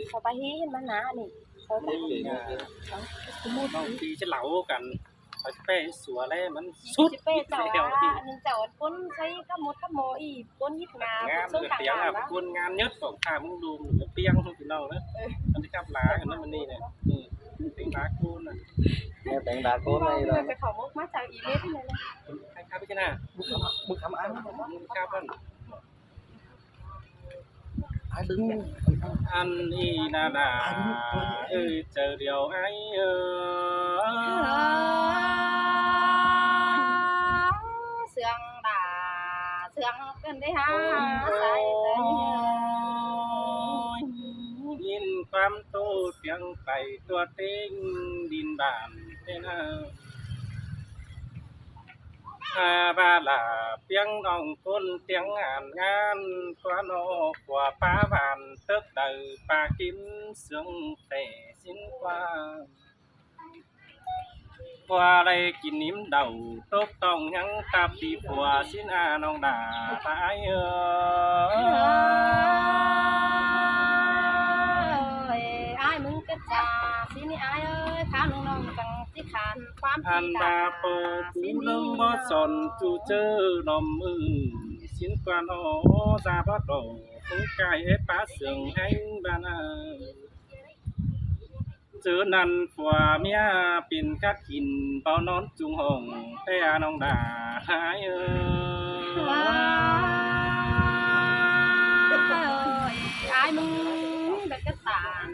เขาไปฮีเห็นมันนะนี่เขาไปบางทีจะเหลากันเขาจะไปสัวแล้วมันสุ สุ ด ดเป้เจ้า เดียว ว่านึงเจ้าก้นใช้ก็หมดก็โมอีก้นยิบงาง าน ส่ง เลย ต่าง เปียง หา อ่ะ วะ คุณงานเยอะของข้ามึงดูเปียงพี่น้องนะอันนี้ครับหลากันนั่นมันนี่เนี่ยเป็นหลาคูนอ่ะ nghe tiếng đá cốt này เล rồi ยไปเขามุกมาจากอีเมลที่ไหนนะ ใครครับพี่ชนะ bức khám ăn มึงครับมัน ai đứng อันนี้นาดาเจอเดียวไอ้เสียงด่าเสียงเป็นได้ฮะใส่ใจ ยินความโตเสียงไปตัวเต็งดินบานเป็นบาลาเปียงน้องคนเตียงงานกว่าโนกว่าป้าบานเติกเดือปากินเสียงแต่สิ้นกว่าอะไรกินนิ่มเดาตกต้องยังตับดีผัวสิ้นน้องด่าตายaiมึงก็จ่าสินี่อายเอ้ยข้าน้องจังสิขานความ อันดาโปปูเรื่องบ่สนจูเจอนมมือสิ้นกว่าโนซาบ่โตผู้กายป้าเสียงให้บ้านเจอนันผัวเมียปิ่นกัดกินเป่านอนจุงหงแต่น้องด่าหายaiมึงแบบก็ตาน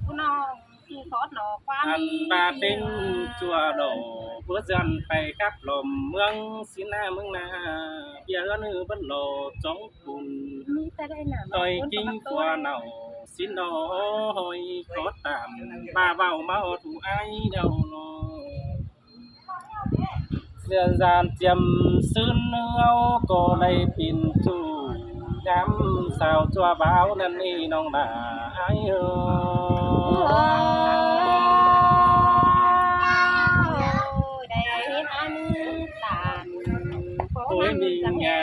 ผู้น้องคือขอหนอความ อันบาติงจัวโดเพื่อจันไปกับลมเมืองสินาเมืองนาเบียร์นือบันโลจงปุ่น มีแต่ได้หนา ต่อยกิ้งกว่าเนาสินอหอยขอตามบ้าเบาเมาถูไอเดาโลเรือจานเจียมซื้อเนื้อก็ได้ปิ่นจูย้ำสาวจัวบ่าวนั่นนี่น้องด่าไอได้เห็นอันตานขอ โอ้ย มัน มี จัง งา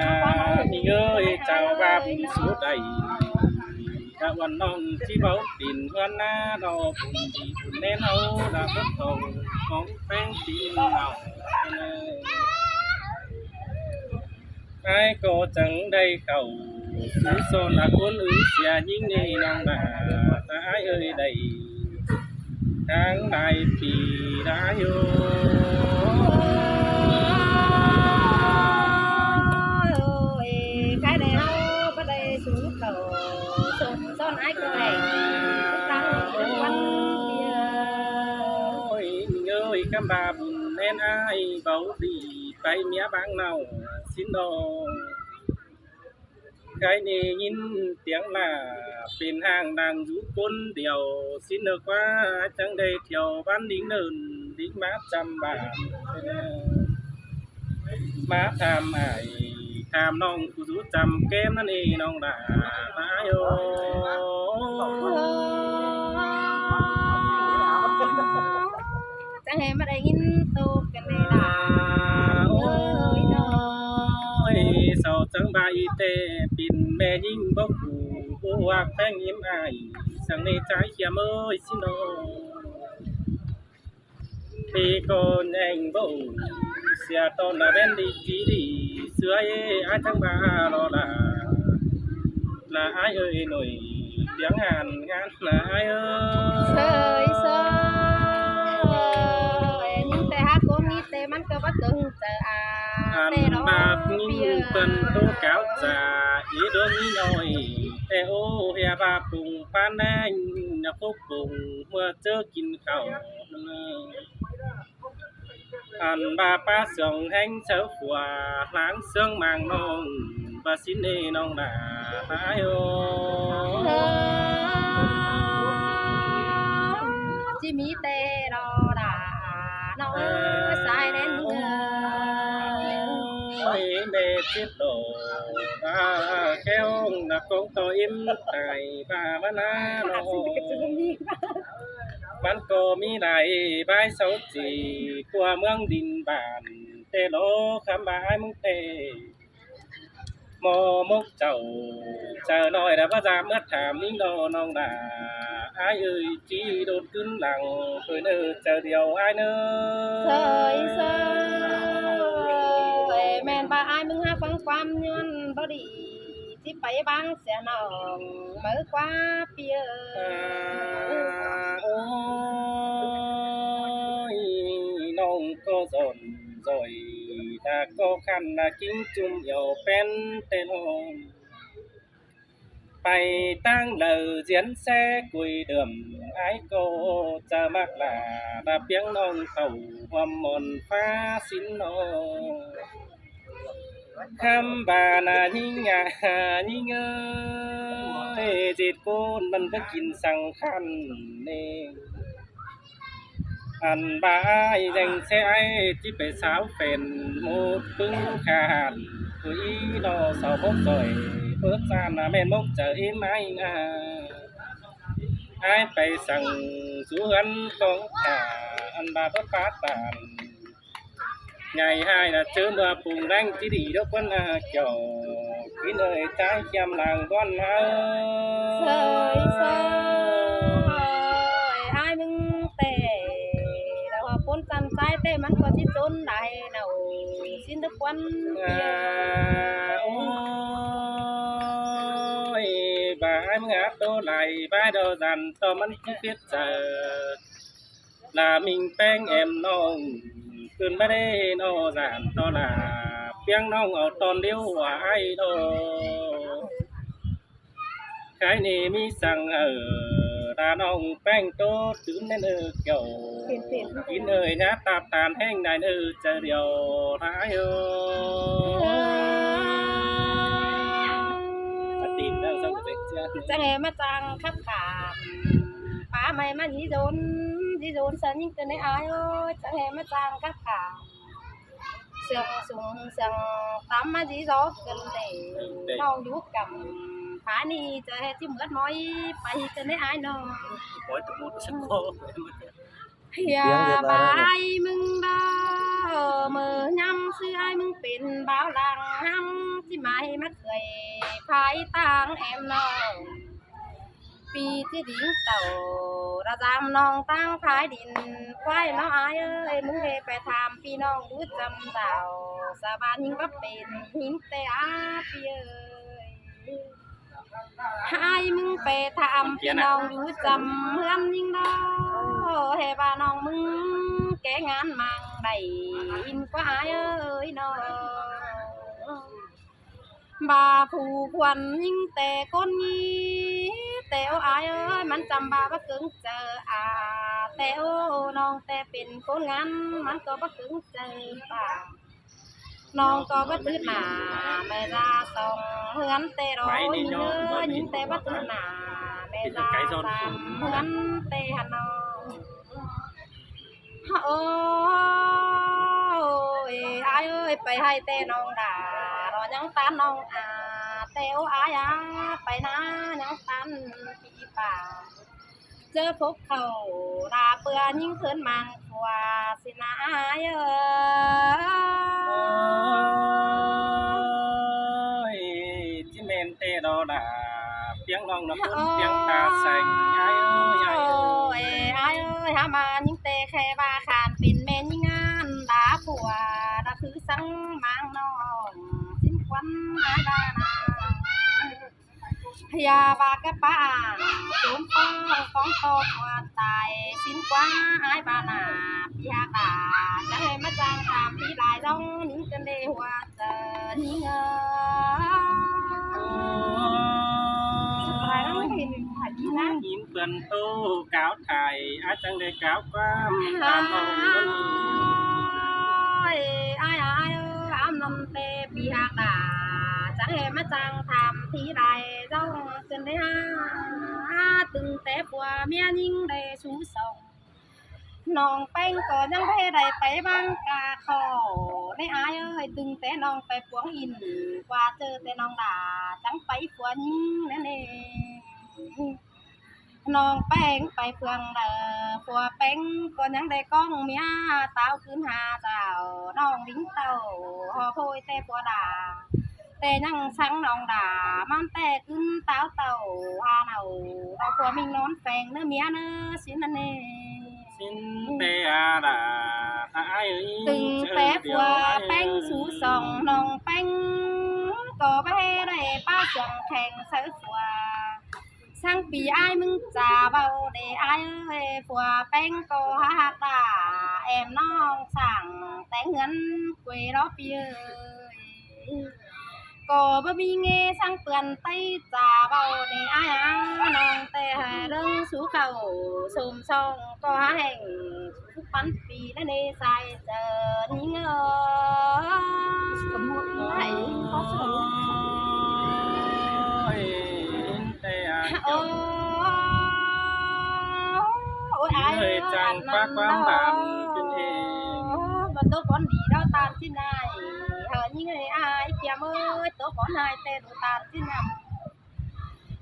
มีเอ้ยเจ้าบ้าบุญสุดใดตะวันน้องที่เบาปิ่นวันหน้าดอกบุญดีบุญแน่นเอาดาบตงของแป้งตีนเอาไอ้ก็จังได้เข้าสู่โซนละคนอื่นเสียยิ่งนี่น้องนาตาเอ้ยได้ทางได้ปีได้อยู่ cái đèo bắt đây xuống cầu son ai cô này tăng quanh kia โอ้ยเอ้ยคำบาบุญแน่นไอ้เบาดีไปเมียบางเนาสินโดใครนี่ยินเสียงหน้าเป็นห้างดังอยู่คนเดียวสินเนกว่าจังได้เที่ยวบ้านดิ้งเนินดิ้งมาจำบ้านมาทำไอ้ทำน้องกูรู้จำแก้มนั่นเองน้องด่ามาโย chẳng hề mà đây nhìn tô cái này là โอ้ยเศร้าจังใบเตปิ่นแม่ยิ่งบ่กูบ่ว่าแป้งยิ้มอายสังในใจเขียมเอ้ยสิโนพี่ก็แองบ่เสียตอนละเว้นดีจีดีเสือเอ้อายจังบารอละอายเอ้ยหน่อยเสียงงานละอายเอ้ย sơi sơi nhưng tê hát cô ni têมันก็บ่ตึงจะอา อัน tê đó บาปยิ่งเป็นตัวเก่าจ่าอีดวงนี้น้อยแต่โอ้เฮียบาปุงปานแดงอย่าพบปุงเมื่อเจอกินข้าวอันบาป้าเสียงแห้งเช้าขวาล้างเสียงมางน้องบาสินเนน้องด่าตายโอ chỉ mi tê đó đã nó sai đến người ไอ้เมจิตโดบาแก้วนักกงตัวอิ่มไตบาบานาโน มันก็มีหลายบายเสาจีกว่าเมืองดินบานเตโลคำบายมึงเตม มอมกเจ้าเจอน้อยแต่ว่าจะเมื่อถามนิ่งดอน้องด่าไอ้เอ้ยจีโดดขึ้นหลังเพื่อนเจอเดียวไอ้เนอ เสยเสยแม่นบ่อ้ายมึงหาฟังความย้อนบ่ดีที่ไปบางเสียน้องมือกว่าเปีย โอ้ยน้องก็สนrồi ta có khăn là chính chung yêu bên tên hồn bày tăng lời diễn xe quỳ đường ái cô cha mắc là đã tiếng nông khẩu hoàm mồn pha xin nô khăm bà là nhinh nhinh ơi dệt cô mình phải kín sang khăn nè anh bà ai dành xe ai chỉ phải sáo phèn một cứng khàn quý nó sau bốc rồi bước ra là men bốc chờ im anh ai phảiสั่งxuống ăn con cả anh bà bất phát tàn ngày hai là chớ mưa phùng đánh chỉ đi đâu quân kiểu cái nơi trái chăm làng con sơi sơi ai mừng tè đâu bốn trăm trái tèมันก็ที่จนได้เนาสิ้นทุกวัน ôi bà em ngáp đô lại vai đồ dằn to mình cứ biết giờ là mình beng em nong cơn ba đê nó dàn to là beng nong ở toàn điêu hòa ai đồ cái này mi sang ở đà nong beng tốt tướng nên kiểu kín ơi nhát tạp tàn heng này chờ điều thái tìm ra sao được chưaจังเอมาจังคับขาป้าไม่มาจีโดนสันยิ่งเกินในอายเอ้ยจังเอมาจังคับขาเสียงสูงเสียงตามมาจีโดเกินเลยน้องยุกกับผานี่จะให้ที่เหมือนม้อยไปเกินในอายน้อง mỗi tụi một sân khô อย่าบายมึงดอมือย่ำซื้อไอ้มึงเป็นบ่าวหลังห้ำที่ไม่มาเคยพายต่างแอมน้องปีที่ดิ้งเต่าระจำน้องตั้งขายดินควายน้องอายเอ้ยมึงเฮไปถามพี่น้องดูจำเต่าสาบานยิงก็เป็นหินแต่อาพี่เอ้ยให้มึงไปถามพี่น้องดูจำเพื่อนยิงดอเฮว่าน้องมึงแกงานมังได้ยินกว่าอายเอ้ยน้องบาผู้ควันยิงแต่คนนี้แต่โอ้อายเอ้ยมันจำบาบ่กึ่งเจอแต่โอ้น้องแต่เป็นคนงานมันก็บ่กึ่งเจอป่าน้องก็บ่ตื่นหน้าแม่ลาส่องเฮือนแต่รอยิงเอ้ยยิงแต่บ่ตื่นหน้าแม่ลาส่องเฮือนแต่หาน้องโอ้ยอายเอ้ยไปให้แต่น้องด่ารอยังตานน้องแต่โอ้อายไปนะยังตันปีป่าเจอพบเขาดาเปื่อยิ่งเขินมังกว่าสินะอายเอ้ย chỉ men tê đo đã tiếng lòng nó cuốn tiếng ta xanh ai ơi อายเอ้ยหามายิ่งเตะแค่ว่าขานเป็นแม่ยิ่งงานดาผัวดาคือสังมังน้องสิ้นควันอายดานาพยาบาลกะป้าจุ่มป้องของโตตัวตายสิ้นกว่าอายบานาพี่ฮาตาจะให้มาจ้างตามพี่ลายร้องนิ่งกันเดหัวเจอนิ่งnhìn vườn tô cáo thải ai chẳng để cáo qua tam hồng luôn อายอามนำเตปีหากดาจังเฮมาจังทำที่ใดร้องจนได้ตึงแต่ปัวเมียยิ่งได้สูส่งน้องแป้งก็ยังเพได้ไปบางกาขอได้อายเอ้ยตึงแต่น้องไปปวงอินกว่าเจอแต่น้องด่าจังไปปัวยิ่งนั่นเองน้องแป้งไปเฟืองเด้อปัวแป้งก็ยังได้ก้องเมียเต้าขึ้นหาเจ้าน้องดิ้งเต้าหอโพยแต่ปัวด่า แต่ยังsáng nòng đà mang tè cưng táo tàu hà nào đào của mình nón phèn nữa mía nữa xin anh nè xin tê à đà ai ơi từng chơi té điều của ai bánh ơi. sú sòng nòng bánh có bé đây ba sòng thèn sớ của sangปีai mừng già bao để ai ơi của bánh có hát ta em non sảng té ngân quê đó bia có bơ bi nghe sang tuần tay già bao để ai non tè lưng sú cầu sùm song có hành phúc bắn pì nó nê sai giờ ní ngờ hãy có sự Ôi, tê à ôi ôi ai người chẳng phát quang bản kinh hề mà tôi còn đi đâu tàn trên này hờ như người ai kia ơi tôi còn hai tên đồ tàn trên này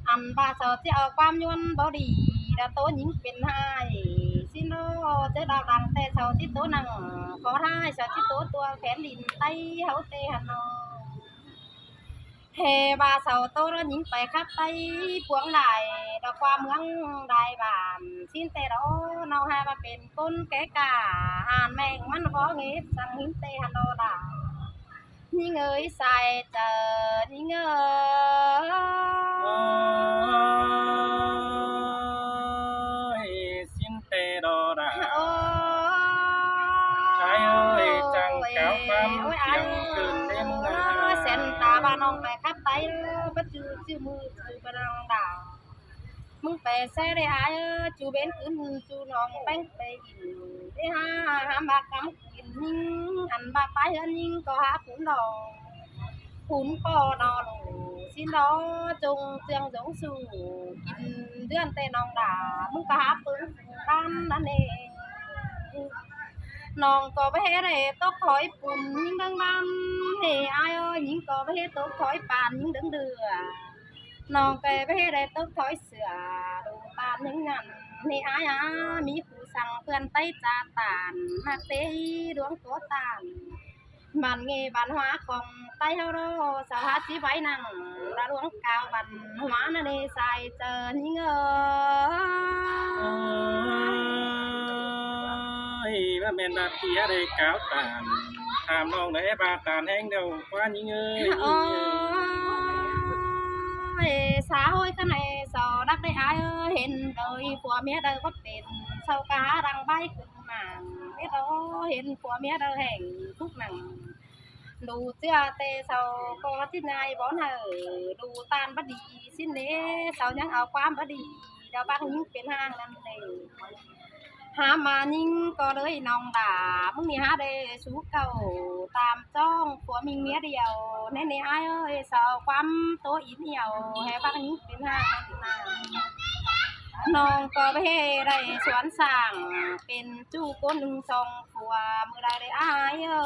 ăn ba sợ chứ ở quan nhuận bao đi đã tôi nhữngเป็นhai xin nó chứ đào đằng tê sợ chứ tôi nằng có hai sợ chứ tôi tua phén lìn tay hấu tê hà nội hè bà sầu tôi đó những bài khắp tay cuống lại đã qua mương đại bản xin tê đó nào hai bàเป็นcon cái cả hàn mènมันcó nghiệp sang hiến tê hà nội đã những người xài chờ những người Ôi, xin tê đò đà ai ơi chẳng cáo cam tiếng cơn đêm ngà sen ta ba nongไปkhắp tay bất chư chư mư chư ba nong đảoมึงไปใส่ได้อายจูเบนขึ้นจูนองแป้งไปกินได้หามบากำกินยิงอันบาไปเฮือนยิงก็หาขุนดอกขุนปอนอลูสินดอจงเจียงจงสู่กินเดือนแต่นองด่ามึงก็หาปืนบ้านนั่นเองน้องก็ไปเฮ็ดให้ตกถอยปุ่นยิงดังบ้านเฮ้อายเอ้ยยิงก็ไปเฮ็ดตกถอยปานยิงดึงเดือน้องก็ไปเฮ็ดให้ตกถอยเสือดูปานยิงงันนี่อายมีผู้สั่งเพื่อนไต้จาตานมาเตยดวงตัวตานบ้านเงบ้านหัวของไต้เฮาโรสาวหาสิไว้นั่งระดวงกาวบ้านหัวนั่นเด้ใส่เจอยิงÔi, ba men ba tia đây cáo tàn tham nong để ba tàn hang đâu quá những ơi โอ้ยสาวเอ้ยข้างในสอดักได้อายเอ้ยเห็นเลยผัวเมียเดินก็เป็นเศร้ากาดังใบขึ้นมาเอ็ดโอเห็นผัวเมียเดินแห่งทุกหนังดูเสื้อเตะเศร้าก็ที่นายบ่อนเหอดูตานบดีสิ้นเนี้เศร้ายังเอาความบดีเดี๋ยวบางยิ่งเป็นห้างนั่นเองหามายิ่งก็เลยน้องด่ามึงนี่หาได้สู้เก่าตามจ้องผัวมีเมียเดียวในในอายเอ้ยสาวความตัวอินเหี่ยวให้บางยิ่งเป็นห้างนั่นน้องก็ไปได้สวนสร้างเป็นจู้ก้นหนึ่งสองผัวมือใดได้อายเอ้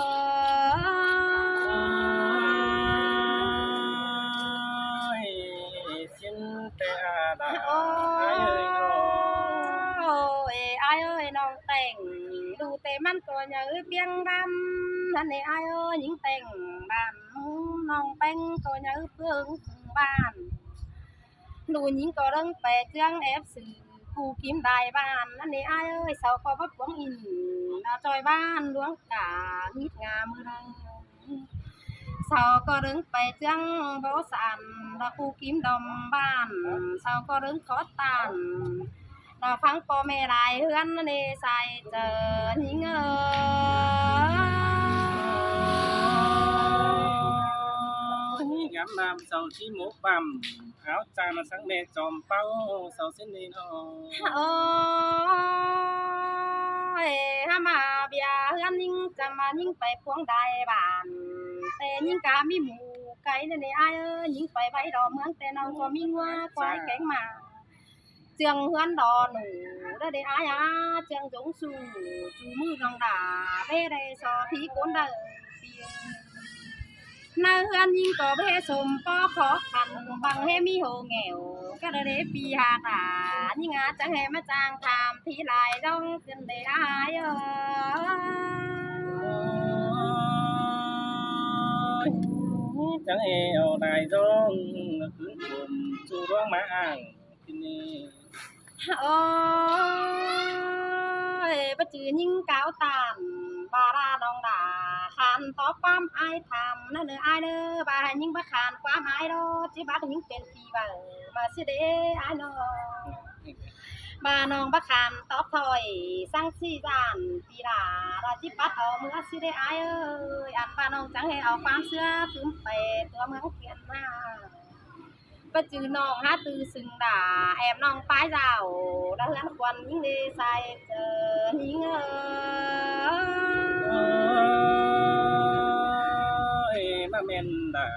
ย Ôi, xin tê à đà โอ้ ai ơi ngồi ยอายเอ้ยน้องแต่งดูแต่มันก็อย่าเปียงดำนั่นนี่อายเอ้ยหญิงแต่งบ้านน้องแต่งก็อย่าเพื่องบ้านดูหญิงก็เรื่องไปเจียงเอฟสื่อกูกิมได้บ้านนั่นนี่อายเอ้ยเสาก็บับหวงอินดาวจอยบ้านล้วงกางิดงามมือรังเสาก็เรื่องไปเจียงโบสันดาวกูกิมดอมบ้านเสาก็เรื่องขอตานเราฟังพ่อแม่หลายเฮือนนั่นเองใส่เจอหญิงngắm nam sầu chi mốt bằm áo trà mà sáng mẹ tròm bao sầu xin đi nó โอ้ยฮามาเบียเฮือนยิงจะมายิงไปพวงได้บ้านแต่ยิงกามีหมูไก่นั่นเองอายเอ้ยยิงไปไว้ดอกเมืองแต่เราก็มีงัวควายแกงมาเจียงเฮือนดอหนูได้ได้อายเจียงจงสู่จูมือรองด่าเบ้ได้สอที่ก้นเด้อเปียนาเฮือนยิงก็เบ้สมปอขอขันบังให้มีโหแงวก็ได้ปีหาตายิงจะให้มาจางทำที่ลายต้องขึ้นได้อายเอ้ย chẳng eo đài giông cứ cùng chu đoán má angที่นี่ โอ้ยปะจือยิงก้าวตามบาราดองดาขานต่อความอายทำนั่นเด้ออายเด้อบาให้ยิงบ่ขานความอายโดจิบาก็ยิงเป็นปีบ่มาสิเด้อายน้องบาน้องบ่ขานตอบถอยสั่งสิจานปีดาราจิปัดเอามือสิได้อายเอ้ยอันบาน้องจังให้เอาความเชื่อถึงไปตัวเมืองเขียนมาปะจือน้องหาตือซึ่งด่าแอบน้องป้ายเจ้าดาเฮือนควันยิงได้ใส่เจอยิงมาเมนดา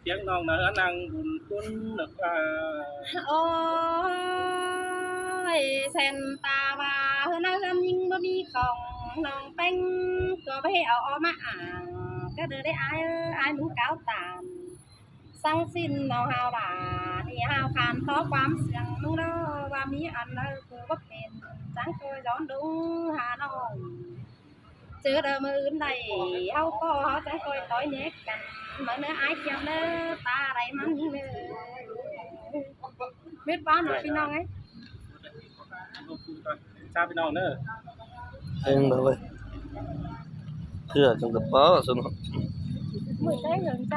เพียงน้องเนื้อนังบุญคุณนึกว่า โอ้ยเส้นตาว่าเฮือนเฮือนยิงบ่มีของน้องเป้งตัวไปเอาออกมาอ่างก็เด้อได้อายอายมึงก้าวตามสั่งสิ้นเอาหาวด่าที่หาวขานขอความเสียงมึงเด้อว่ามีอันเด้อกูบ่เป็นจังเคยย้อนดุงหาน้องเจอเด้อมื้ออื่นใดเฮาก็เฮาจังคอยต่อยแยกกันมาเนื้ออายเขียวเด้อตาไรมันยิงเด้อเม็ดบ้านพี่น้องไง ชาพี่น้องเด้อ em đâu vậy chưa trong tập bó xong เหมือนได้เงินใจ